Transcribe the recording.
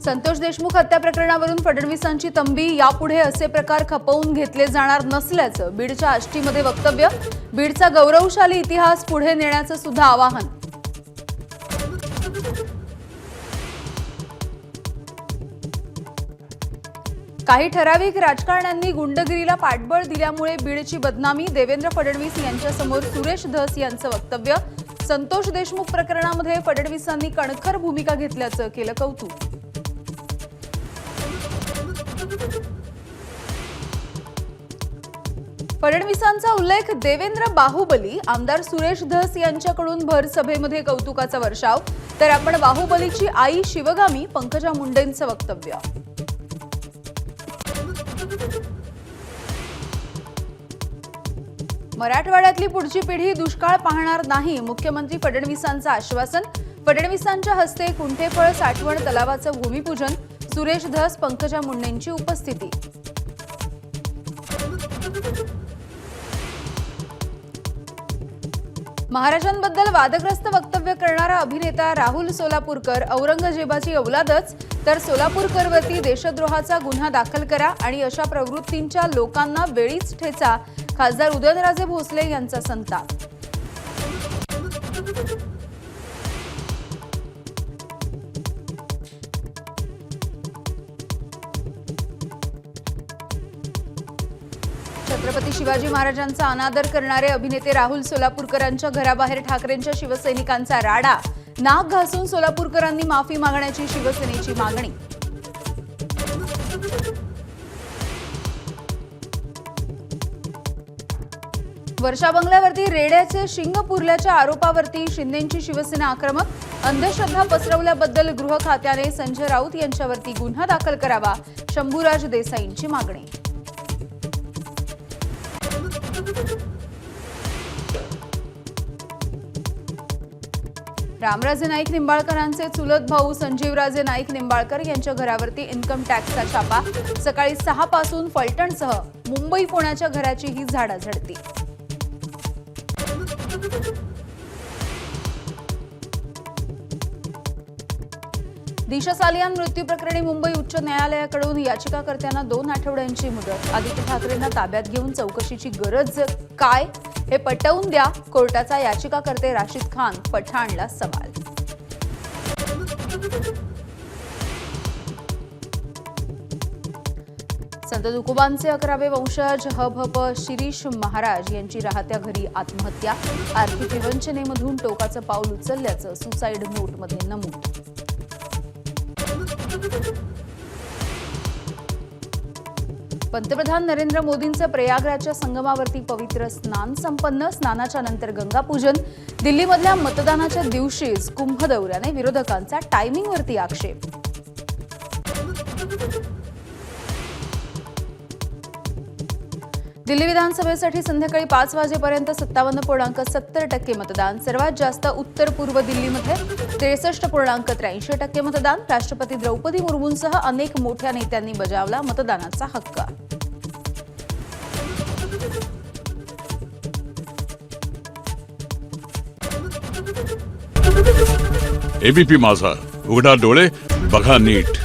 संतोष देशमुख हत्या प्रकरणावरून फडणवीसांची तंबी, यापुढे असे प्रकार खपवून घेतले जाणार नसल्याचं बीडच्या आष्टीमध्ये वक्तव्य. बीडचा गौरवशाली इतिहास पुढे नेण्याचं सुद्धा आवाहन. काही ठराविक राजकारण्यांनी गुंडगिरीला पाठबळ दिल्यामुळे बीडची बदनामी, देवेंद्र फडणवीस यांच्यासमोर सुरेश धस यांचं वक्तव्य. संतोष देशमुख प्रकरणामध्ये फडणवीसांनी कणखर भूमिका घेतल्याचं केलं कौतुक. फडणवीसांचा उल्लेख, देवेंद्र बाहुबली, आमदार सुरेश धस यांच्याकडून भर सभेमध्ये कौतुकाचा वर्षाव. तर आपण बाहुबलीची आई शिवगामी, पंकजा मुंडेंचं वक्तव्य. मराठवाड्यातली पुढची पिढी दुष्काळ पाहणार नाही, मुख्यमंत्री फडणवीसांचं आश्वासन. फडणवीसांच्या हस्ते कुंठेफळ साठवण तलावाचं भूमिपूजन. सुरेश धस, पंकजा मुंडेंची उपस्थिती. महाराजांबद्दल वादग्रस्त वक्तव्य करणारा अभिनेता राहुल सोलापूरकर, औरंगजेबाची औलादच, तर सोलापूरकरवरती देशद्रोहाचा गुन्हा दाखल करा आणि अशा प्रवृत्तींच्या लोकांना वेळीच ठेचा. खासदार उदयनराजे भोसले यांचा संताप. छत्रपती शिवाजी महाराजांचा अनादर करणारे अभिनेते राहुल सोलापूरकरांच्या घराबाहेर ठाकरेंच्या शिवसैनिकांचा राडा. नाक घासून सोलापूरकरांनी माफी मागण्याची शिवसेनेची मागणी. वर्षा बंगल्यावरती रेड्याचे शिंग पुरल्याच्या आरोपावरती शिंदेंची शिवसेना आक्रमक. अंधश्रद्धा पसरवल्याबद्दल गृह खात्याने संजय राऊत यांच्यावरती गुन्हा दाखल करावा. शंभूराज देसाईंची मागणी. रामराजे नाईक निंबाळकरांचे चुलत भाऊ संजीवराजे नाईक निंबाळकर यांच्या घरावरती इन्कम टॅक्सचा छापा. सकाळी 6 पासून फलटणसह मुंबई पुण्याच्या घराची ही झाडाझडती. दिशा सालियान मृत्यू प्रकरणी मुंबई उच्च न्यायालयाकडून याचिकाकर्त्यांना 2 आठवड्यांची मुदत. आदित्य ठाकरेंना ताब्यात घेऊन चौकशीची गरज काय, हे पटवून द्या. कोर्टाचा याचिकाकर्ते राशिद खान पठाणला सवाल. संत तुकोबांचे 11वे वंशज हभप शिरीष महाराज यांची राहत्या घरी आत्महत्या. आर्थिक विवंचनेमधून टोकाचं पाऊल उचलल्याचं सुसाईड नोटमध्ये नमूद. पंतप्रधान नरेंद्र मोदींचं प्रयागराजच्या संगमावरती पवित्र स्नान संपन्न. स्नानाच्या नंतर गंगापूजन. दिल्लीमधल्या मतदानाच्या दिवशीच कुंभ दौऱ्याने विरोधकांचा टायमिंगवरती आक्षेप. दिल्ली विधानसभेसाठी संध्याकाळी 5 वाजेपर्यंत 57.70% मतदान. सर्वात जास्त उत्तर पूर्व दिल्लीमध्ये 63.83% मतदान. राष्ट्रपती द्रौपदी मुर्मूंसह अनेक मोठ्या नेत्यांनी बजावला मतदानाचा हक्क. एबीपी माझा, उघडा डोळे बघा नीट.